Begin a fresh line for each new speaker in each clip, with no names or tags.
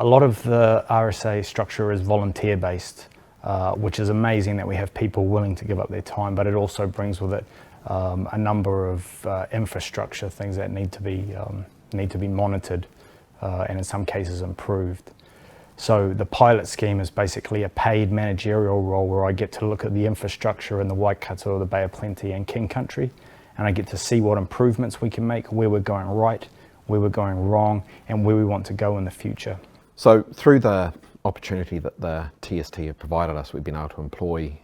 A lot of the RSA structure is volunteer based, which is amazing that we have people willing to give up their time, but it also brings with it a number of infrastructure things that need to be monitored and in some cases improved. So the pilot scheme is basically a paid managerial role where I get to look at the infrastructure in the Waikato, the Bay of Plenty and King Country, and I get to see what improvements we can make, where we're going right, where we're going wrong, and where we want to go in the future.
So through the opportunity that the TST have provided us, we've been able to employ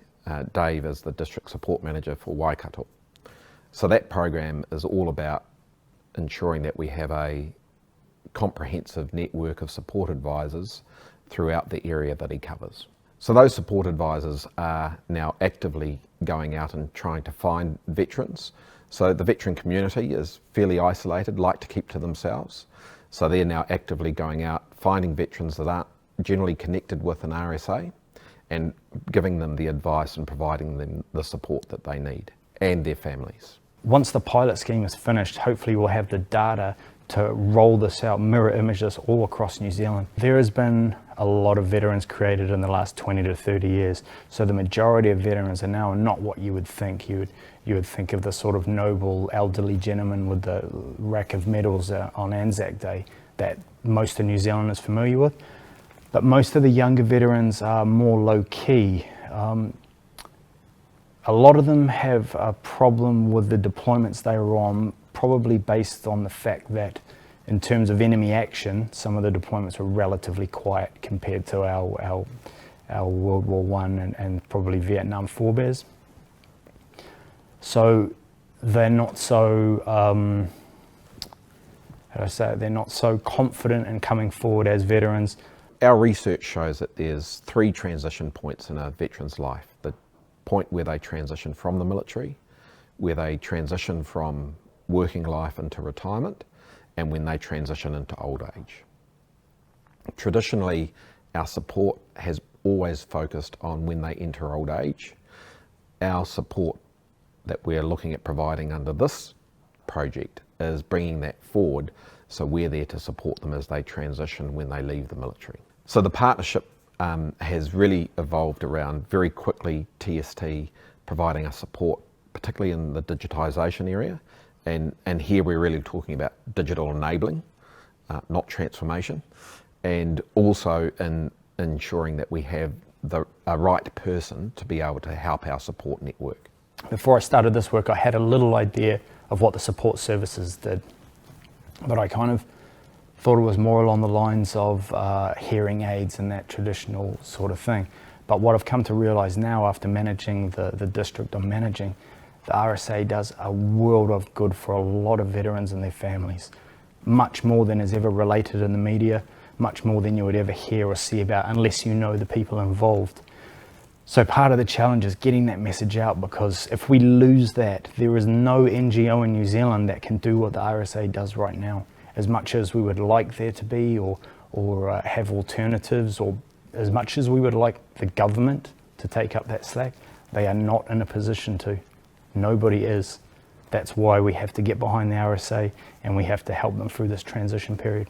Dave as the District Support Manager for Waikato. So that program is all about ensuring that we have a comprehensive network of support advisors throughout the area that he covers. So those support advisors are now actively going out and trying to find veterans. So the veteran community is fairly isolated, like to keep to themselves. So they're now actively going out, finding veterans that aren't generally connected with an RSA and giving them the advice and providing them the support that they need and their families.
Once the pilot scheme is finished, hopefully we'll have the data to roll this out, mirror image this all across New Zealand. There has been a lot of veterans created in the last 20 to 30 years. So the majority of veterans are now not what you would think. You would think of the sort of noble elderly gentleman with the rack of medals on Anzac Day that most of New Zealand is familiar with. But most of the younger veterans are more low-key. A lot of them have a problem with the deployments they were on, probably based on the fact that in terms of enemy action, some of the deployments were relatively quiet compared to our World War I and probably Vietnam forebears. So they're not so, they're not so confident in coming forward as veterans.
Our research shows that there's 3 transition points in a veteran's life. The point where they transition from the military, where they transition from working life into retirement, and when they transition into old age. Traditionally, our support has always focused on when they enter old age. Our support that we're looking at providing under this project is bringing that forward, so we're there to support them as they transition when they leave the military. So the partnership has really evolved around very quickly TST providing us support, particularly in the digitisation area. And here we're really talking about digital enabling, not transformation, and also in ensuring that we have a right person to be able to help our support network.
Before I started this work, I had a little idea of what the support services did, but I kind of thought it was more along the lines of hearing aids and that traditional sort of thing. But what I've come to realise now after managing the district I'm managing, the RSA does a world of good for a lot of veterans and their families. Much more than is ever related in the media, much more than you would ever hear or see about unless you know the people involved. So part of the challenge is getting that message out, because if we lose that, there is no NGO in New Zealand that can do what the RSA does right now. As much as we would like there to be or have alternatives, or as much as we would like the government to take up that slack, they are not in a position to. Nobody is. That's why we have to get behind the RSA and we have to help them through this transition period.